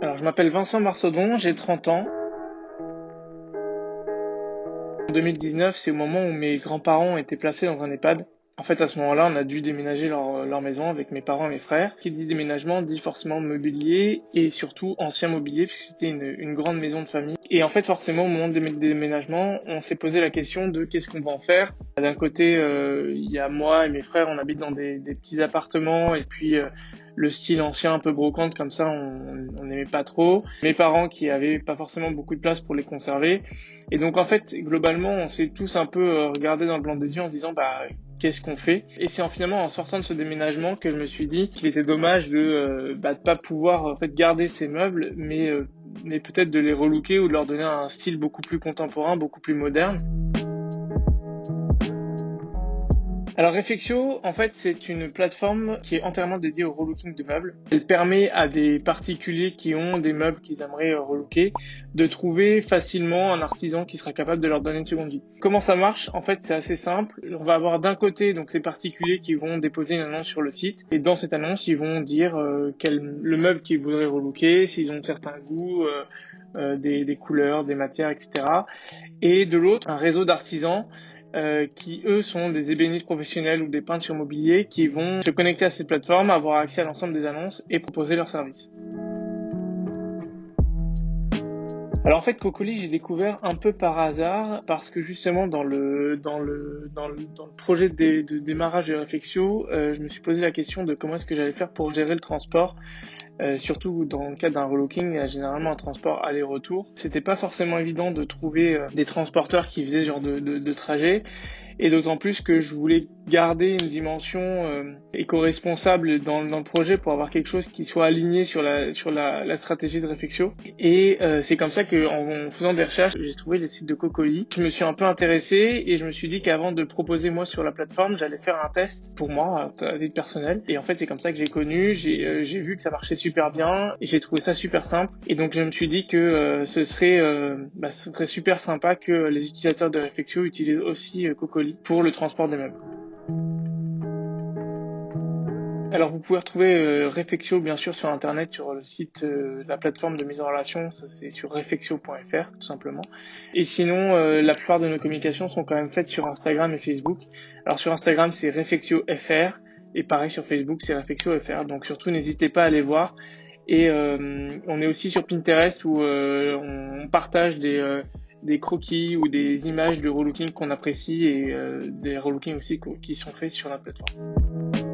Alors, je m'appelle Vincent Marsaudon, j'ai 30 ans. En 2019, c'est au moment où mes grands-parents ont été placés dans un EHPAD. En fait, à ce moment-là, on a dû déménager leur maison avec mes parents et mes frères. Qui dit déménagement dit forcément mobilier et surtout ancien mobilier puisque c'était une grande maison de famille. Et en fait, forcément, au moment du déménagement, on s'est posé la question de qu'est-ce qu'on va en faire. D'un côté, il y a moi et mes frères, on habite dans des petits appartements et puis le style ancien un peu brocante comme ça, on n'aimait pas trop. Mes parents qui avaient pas forcément beaucoup de place pour les conserver. Et donc en fait, globalement, on s'est tous un peu regardé dans le blanc des yeux en se disant qu'est-ce qu'on fait? Et c'est finalement en sortant de ce déménagement que je me suis dit qu'il était dommage de pas pouvoir en fait garder ces meubles, mais peut-être de les relooker ou de leur donner un style beaucoup plus contemporain, beaucoup plus moderne. Alors Reflexio, en fait, c'est une plateforme qui est entièrement dédiée au relooking de meubles. Elle permet à des particuliers qui ont des meubles qu'ils aimeraient relooker de trouver facilement un artisan qui sera capable de leur donner une seconde vie. Comment ça marche? En fait, c'est assez simple. On va avoir d'un côté donc ces particuliers qui vont déposer une annonce sur le site et dans cette annonce, ils vont dire le meuble qu'ils voudraient relooker, s'ils ont certains goûts, des couleurs, des matières, etc. Et de l'autre, un réseau d'artisans qui, eux, sont des ébénistes professionnels ou des peintres sur mobilier qui vont se connecter à cette plateforme, avoir accès à l'ensemble des annonces et proposer leurs services. Alors en fait, Cocoli, j'ai découvert un peu par hasard parce que justement dans le projet de démarrage de Reflexio, je me suis posé la question de comment est-ce que j'allais faire pour gérer le transport. Surtout dans le cadre d'un relooking, il y a généralement un transport aller-retour. C'était pas forcément évident de trouver des transporteurs qui faisaient ce genre de trajet. Et d'autant plus que je voulais garder une dimension éco-responsable dans le projet pour avoir quelque chose qui soit aligné sur la stratégie de Reflexio. Et c'est comme ça qu'en faisant des recherches, j'ai trouvé le site de Cocoli. Je me suis un peu intéressé et je me suis dit qu'avant de proposer moi sur la plateforme, j'allais faire un test pour moi, à titre personnel. Et en fait, c'est comme ça que j'ai connu, j'ai vu que ça marchait super bien et j'ai trouvé ça super simple. Et donc, je me suis dit que ce serait super sympa que les utilisateurs de Reflexio utilisent aussi Cocoli pour le transport des meubles. Alors vous pouvez retrouver Reflexio bien sûr sur internet, sur le site, la plateforme de mise en relation, ça c'est sur reflexio.fr tout simplement. Et sinon la plupart de nos communications sont quand même faites sur Instagram et Facebook. Alors sur Instagram c'est reflexio.fr et pareil sur Facebook c'est reflexio.fr. Donc surtout n'hésitez pas à aller voir. Et on est aussi sur Pinterest où on partage des croquis ou des images de relooking qu'on apprécie et des relookings aussi qui sont faits sur la plateforme.